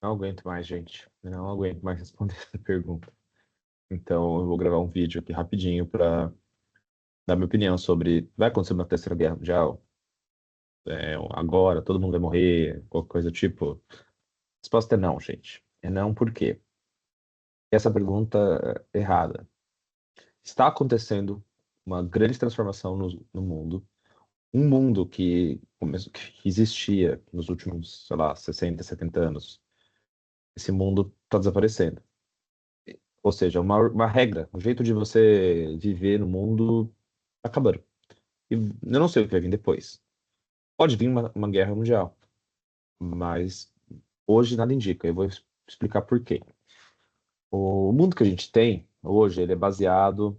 Não aguento mais, gente. Não aguento mais responder essa pergunta. Então, eu vou gravar um vídeo aqui rapidinho para dar minha opinião sobre vai acontecer uma terceira guerra mundial? Agora, todo mundo vai morrer, qualquer coisa do tipo. A resposta é não, gente. É não por quê? Essa pergunta é errada. Está acontecendo uma grande transformação no mundo. Um mundo que existia nos últimos, sei lá, 60, 70 anos. Esse mundo está desaparecendo. Ou seja, uma regra, um jeito de você viver no mundo tá acabando. E eu não sei o que vai vir depois. Pode vir uma guerra mundial, mas hoje nada indica. Eu vou explicar por quê. O mundo que a gente tem hoje, ele é baseado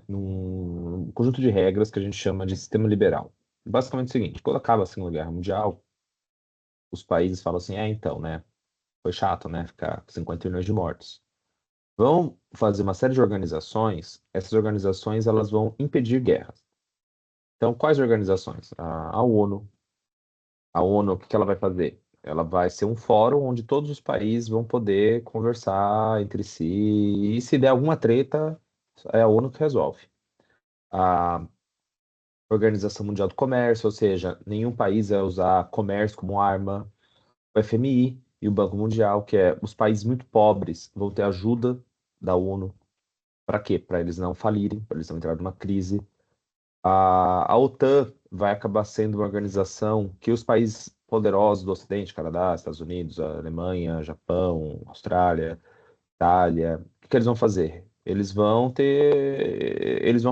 num conjunto de regras que a gente chama de sistema liberal. Basicamente é o seguinte, quando acaba a Segunda Guerra Mundial, os países falam assim, então, né, foi chato, né, ficar com 50 milhões de mortos. Vão fazer uma série de organizações, essas organizações elas vão impedir guerras. Então, quais organizações? A ONU. A ONU, o que que ela vai fazer? Ela vai ser um fórum onde todos os países vão poder conversar entre si, e se der alguma treta, é a ONU que resolve. A Organização Mundial do Comércio, ou seja, nenhum país vai usar comércio como arma. O FMI e o Banco Mundial, que é os países muito pobres, vão ter ajuda da ONU. Para quê? Para eles não falirem, para eles não entrarem numa crise. A OTAN vai acabar sendo uma organização que os países poderosos do Ocidente, Canadá, Estados Unidos, Alemanha, Japão, Austrália, Itália, o que eles vão fazer? Eles vão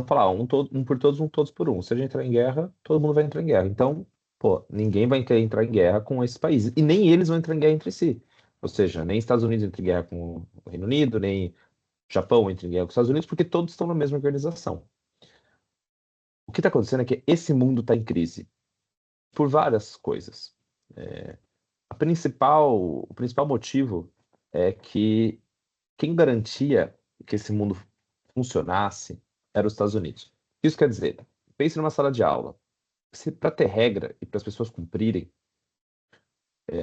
falar um por todos, um todos por um. Se a gente entrar em guerra, todo mundo vai entrar em guerra. Então, pô, ninguém vai querer entrar em guerra com esses países. E nem eles vão entrar em guerra entre si. Ou seja, nem Estados Unidos entra em guerra com o Reino Unido, nem Japão entra em guerra com os Estados Unidos, porque todos estão na mesma organização. O que está acontecendo é que esse mundo está em crise por várias coisas. É, o principal motivo é que quem garantia que esse mundo funcionasse era os Estados Unidos. Isso quer dizer, pense numa sala de aula. Se para ter regra e para as pessoas cumprirem,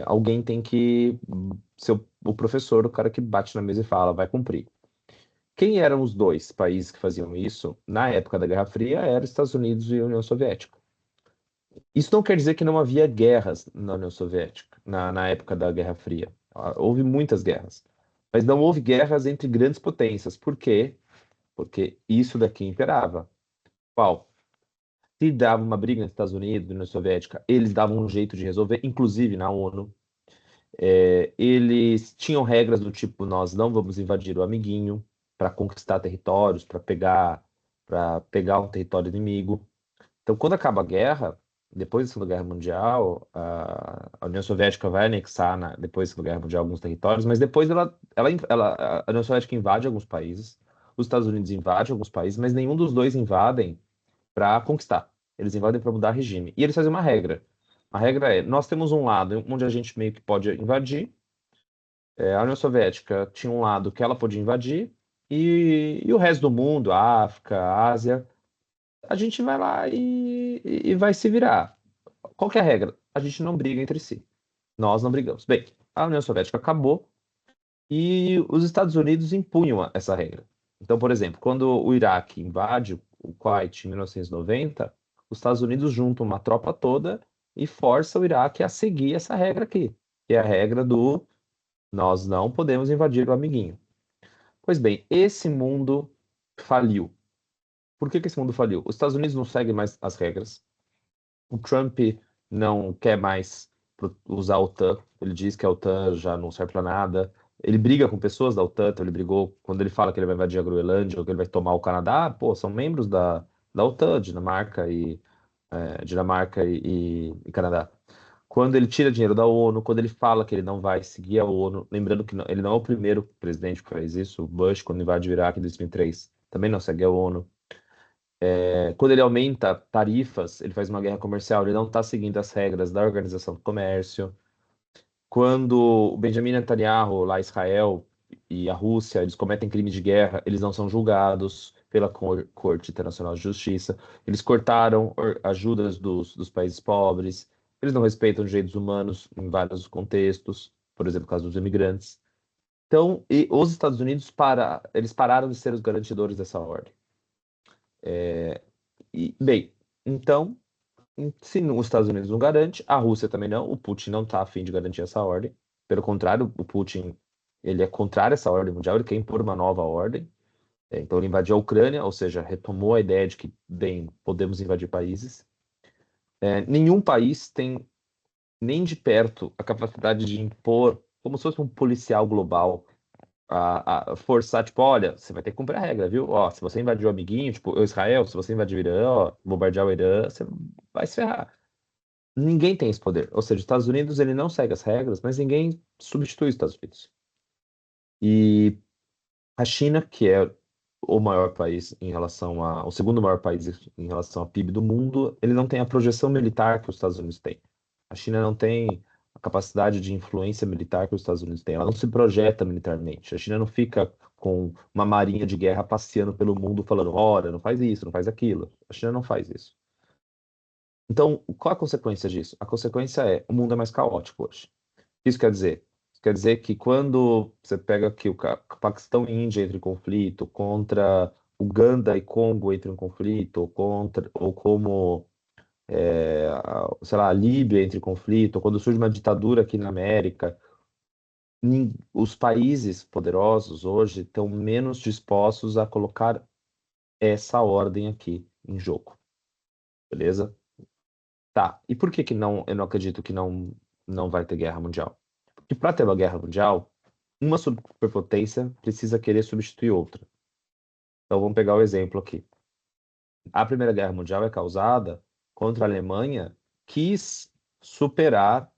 alguém tem que ser o professor, o cara que bate na mesa e fala, vai cumprir. Quem eram os dois países que faziam isso na época da Guerra Fria eram os Estados Unidos e a União Soviética. Isso não quer dizer que não havia guerras na União Soviética, na época da Guerra Fria. Houve muitas guerras. Mas não houve guerras entre grandes potências. Por quê? Porque isso daqui imperava. Qual? Se dava uma briga nos Estados Unidos e União Soviética, eles davam um jeito de resolver, inclusive na ONU. Eles tinham regras do tipo: nós não vamos invadir o amiguinho para conquistar territórios, para pegar um território inimigo. Então, quando acaba a guerra, depois da Segunda Guerra Mundial, a União Soviética vai anexar, depois da Segunda Guerra Mundial, alguns territórios, mas depois a União Soviética invade alguns países, os Estados Unidos invadem alguns países, mas nenhum dos dois invadem para conquistar. Eles invadem para mudar regime. E eles fazem uma regra. A regra é: nós temos um lado onde a gente meio que pode invadir. A União Soviética tinha um lado que ela podia invadir, e o resto do mundo, a África, a Ásia, a gente vai lá e vai se virar. Qual que é a regra? A gente não briga entre si. Nós não brigamos. Bem, a União Soviética acabou e os Estados Unidos impunham essa regra. Então, por exemplo, quando o Iraque invade o Kuwait em 1990, os Estados Unidos juntam uma tropa toda e força o Iraque a seguir essa regra aqui, que é a regra do nós não podemos invadir o amiguinho. Pois bem, esse mundo faliu. Por que que esse mundo faliu? Os Estados Unidos não seguem mais as regras. O Trump não quer mais usar a OTAN. Ele diz que a OTAN já não serve para nada. Ele briga com pessoas da OTAN. Então ele brigou quando ele fala que ele vai invadir a Groenlândia ou que ele vai tomar o Canadá. Pô, são membros da OTAN, Dinamarca e Canadá. Quando ele tira dinheiro da ONU, quando ele fala que ele não vai seguir a ONU, lembrando que ele não é o primeiro presidente que faz isso. O Bush, quando invadiu o Iraque em 2003, também não segue a ONU. Quando ele aumenta tarifas, ele faz uma guerra comercial, ele não está seguindo as regras da Organização do Comércio. Quando o Benjamin Netanyahu, lá Israel e a Rússia, eles cometem crimes de guerra, eles não são julgados pela Corte Internacional de Justiça. Eles cortaram ajudas dos países pobres. Eles não respeitam direitos humanos em vários contextos. por exemplo, por causa dos imigrantes. Então, e os Estados Unidos eles pararam de ser os garantidores dessa ordem. Bem, então, se os Estados Unidos não garante, a Rússia também não, o Putin não está a fim de garantir essa ordem. Pelo contrário, o Putin ele é contrário a essa ordem mundial, ele quer impor uma nova ordem. Então ele invadiu a Ucrânia, ou seja, retomou a ideia de que, bem, podemos invadir países. Nenhum país tem nem de perto a capacidade de impor, como se fosse um policial global, a forçar, tipo, olha, você vai ter que cumprir a regra, viu? Ó, se você invadir o amiguinho, tipo, o Israel, se você invadir o Irã, ó, bombardear o Irã, você vai se ferrar. Ninguém tem esse poder. Ou seja, os Estados Unidos ele não segue as regras, mas ninguém substitui os Estados Unidos. E a China, que é o maior país em relação o segundo maior país em relação ao PIB do mundo, ele não tem a projeção militar que os Estados Unidos têm. A China não tem a capacidade de influência militar que os Estados Unidos têm. Ela não se projeta militarmente. A China não fica com uma marinha de guerra passeando pelo mundo falando, ora, não faz isso, não faz aquilo. A China não faz isso. Então, qual a consequência disso? A consequência é, o mundo é mais caótico hoje. Isso quer dizer? Quer dizer que quando você pega que o Paquistão e Índia entram em conflito, contra Uganda e Congo entram em conflito, ou como, sei lá, a Líbia entra em conflito, ou quando surge uma ditadura aqui na América, os países poderosos hoje estão menos dispostos a colocar essa ordem aqui em jogo, beleza? Tá, e por que que não, eu não acredito que não vai ter guerra mundial? Porque para ter uma guerra mundial, uma superpotência precisa querer substituir outra. Então vamos pegar o exemplo aqui. A Primeira Guerra Mundial é causada contra a Alemanha quis superar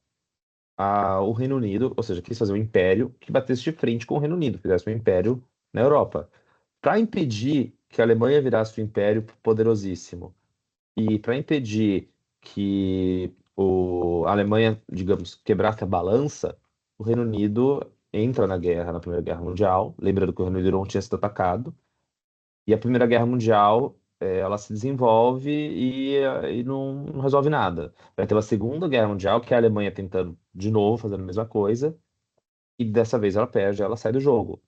o Reino Unido, ou seja, quis fazer um império que batesse de frente com o Reino Unido, fizesse um império na Europa. Para impedir que a Alemanha virasse um império poderosíssimo e para impedir que a Alemanha, digamos, quebrasse a balança, o Reino Unido entra na guerra, na Primeira Guerra Mundial, lembrando que o Reino Unido não tinha sido atacado, e a Primeira Guerra Mundial, ela se desenvolve e não resolve nada. Vai ter uma Segunda Guerra Mundial, que é a Alemanha tentando de novo fazer a mesma coisa, e dessa vez ela perde, ela sai do jogo.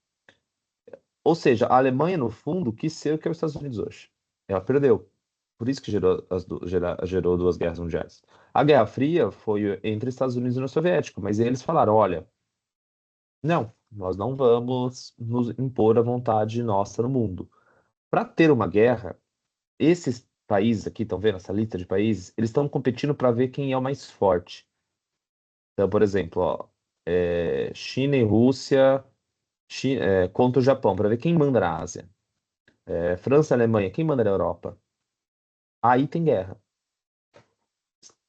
Ou seja, a Alemanha, no fundo, quis ser o que é os Estados Unidos hoje. Ela perdeu. Por isso que gerou duas guerras mundiais. A Guerra Fria foi entre Estados Unidos e União Soviética, mas eles falaram: olha, não, nós não vamos nos impor a vontade nossa no mundo. Para ter uma guerra, esses países aqui, estão vendo essa lista de países? Eles estão competindo para ver quem é o mais forte. Então, por exemplo, ó, China e Rússia contra o Japão, para ver quem manda na Ásia. França e Alemanha, quem manda na Europa? Aí tem guerra.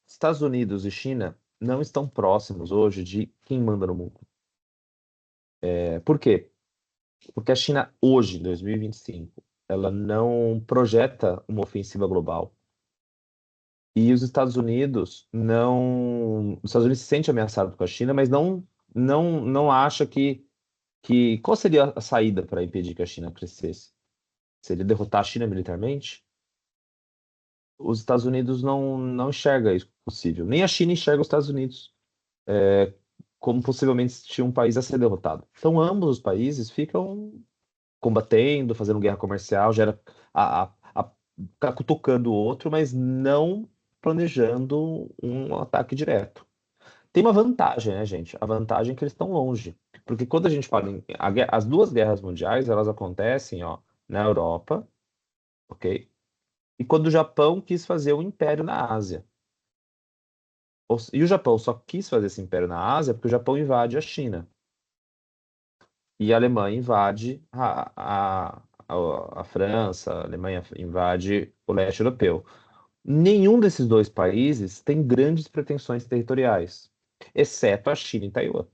Estados Unidos e China não estão próximos hoje de quem manda no mundo. Por quê? Porque a China hoje, em 2025, ela não projeta uma ofensiva global. E os Estados Unidos não. Os Estados Unidos se sente ameaçado com a China, mas não acha que. Qual seria a saída para impedir que a China crescesse? Seria derrotar a China militarmente? Os Estados Unidos não enxerga isso possível. Nem a China enxerga os Estados Unidos como possivelmente um país a ser derrotado. Então, ambos os países ficam combatendo, fazendo guerra comercial, gera tá cutucando o outro, mas não planejando um ataque direto. Tem uma vantagem, né, gente? A vantagem é que eles estão longe. Porque quando a gente fala as duas guerras mundiais, elas acontecem, ó, na Europa, ok? E quando o Japão quis fazer um império na Ásia. E o Japão só quis fazer esse império na Ásia porque o Japão invade a China. E a Alemanha invade a França, a Alemanha invade o leste europeu. Nenhum desses dois países tem grandes pretensões territoriais, exceto a China e Taiwan.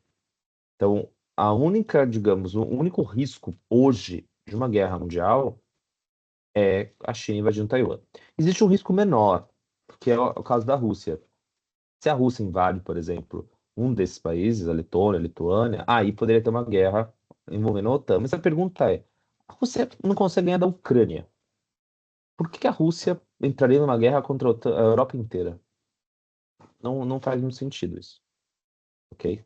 Então, a única, digamos, o único risco hoje de uma guerra mundial é a China invadindo Taiwan. Existe um risco menor, que é o caso da Rússia. Se a Rússia invade, por exemplo, um desses países, a Letônia, a Lituânia, aí poderia ter uma guerra envolvendo a OTAN. Mas a pergunta é: a Rússia não consegue ganhar da Ucrânia. Por que a Rússia entraria numa guerra contra a Europa inteira? Não faz muito sentido isso, ok?